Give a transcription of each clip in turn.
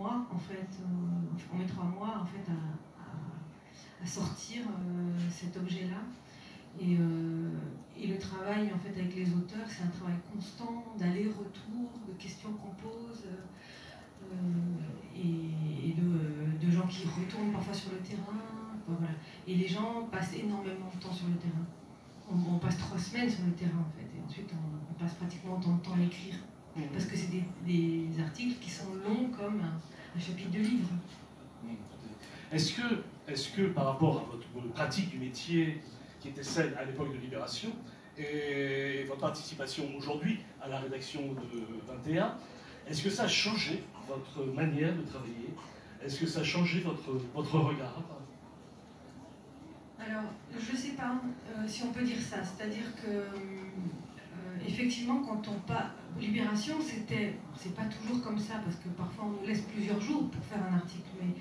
mois, en fait, on met 3 mois en fait, à sortir cet objet-là. Et le travail en fait, avec les auteurs, c'est un travail constant d'aller-retour, de questions qu'on pose, et de gens qui retournent parfois sur le terrain. Voilà. Et les gens passent énormément de temps sur le terrain. On passe 3 semaines sur le terrain en fait, et ensuite on passe pratiquement autant de temps à écrire. Parce que c'est des articles qui sont longs comme un chapitre de livre. Est-ce que par rapport à votre pratique du métier, qui était celle à l'époque de Libération, et votre participation aujourd'hui à la rédaction de 21, est-ce que ça a changé votre manière de travailler? Est-ce que ça a changé votre regard? Alors, je ne sais pas si on peut dire ça. C'est-à-dire que, effectivement, quand on part... Libération, c'est pas toujours comme ça, parce que parfois on nous laisse plusieurs jours pour faire un article, mais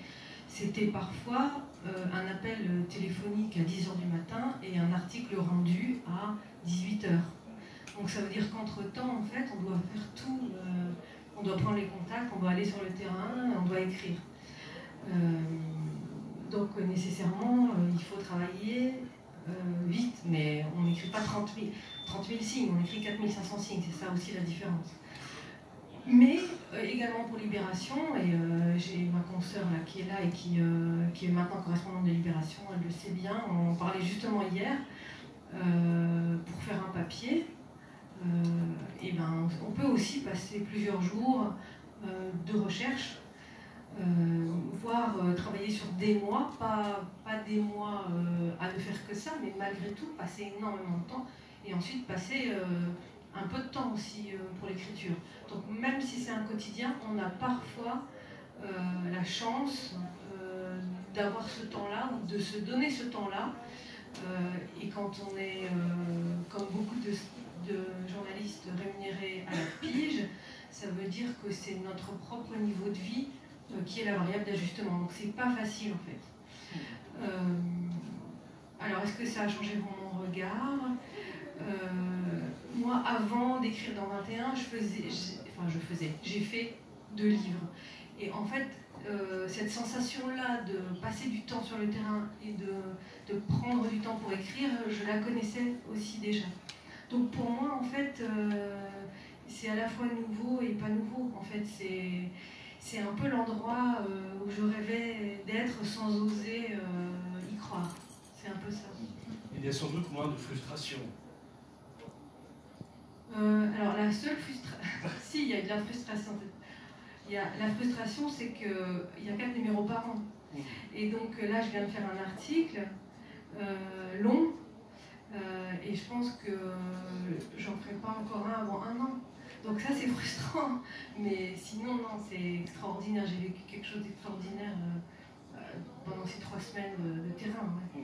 c'était parfois un appel téléphonique à 10h du matin et un article rendu à 18h. Donc ça veut dire qu'entre-temps, en fait, on doit faire tout. On doit prendre les contacts, on doit aller sur le terrain, on doit écrire. Donc nécessairement, il faut travailler vite, mais on n'écrit pas 30 000 signes, on écrit 4500 signes, c'est ça aussi la différence. Mais également pour Libération, et j'ai ma consoeur là, qui est là et qui est maintenant correspondante de Libération, elle le sait bien, on parlait justement hier, pour faire un papier, et ben, on peut aussi passer plusieurs jours de recherche, voire travailler sur des mois, pas des mois à ne faire que ça, mais malgré tout passer énormément de temps et ensuite passer un peu de temps aussi pour l'écriture. Donc même si c'est un quotidien, on a parfois la chance d'avoir ce temps-là, de se donner ce temps-là, et quand on est, comme beaucoup de journalistes rémunérés à la pige, ça veut dire que c'est notre propre niveau de vie qui est la variable d'ajustement. Donc c'est pas facile en fait. Alors est-ce que ça a changé mon regard? Moi, avant d'écrire dans 21, j'ai fait 2 livres. Et en fait, cette sensation-là de passer du temps sur le terrain et de prendre du temps pour écrire, je la connaissais aussi déjà. Donc pour moi, en fait, c'est à la fois nouveau et pas nouveau. En fait, c'est un peu l'endroit où je rêvais d'être sans oser y croire. C'est un peu ça. Il y a sans doute moins de frustration. Alors la seule frustration... si, il y a de la frustration. La frustration, c'est qu'il y a 4 numéros par an. Et donc là, je viens de faire un article long, et je pense que j'en ferai pas encore un avant 1 an. Donc ça, c'est frustrant. Mais sinon, non, c'est extraordinaire. J'ai vécu quelque chose d'extraordinaire pendant ces 3 semaines de terrain. Ouais.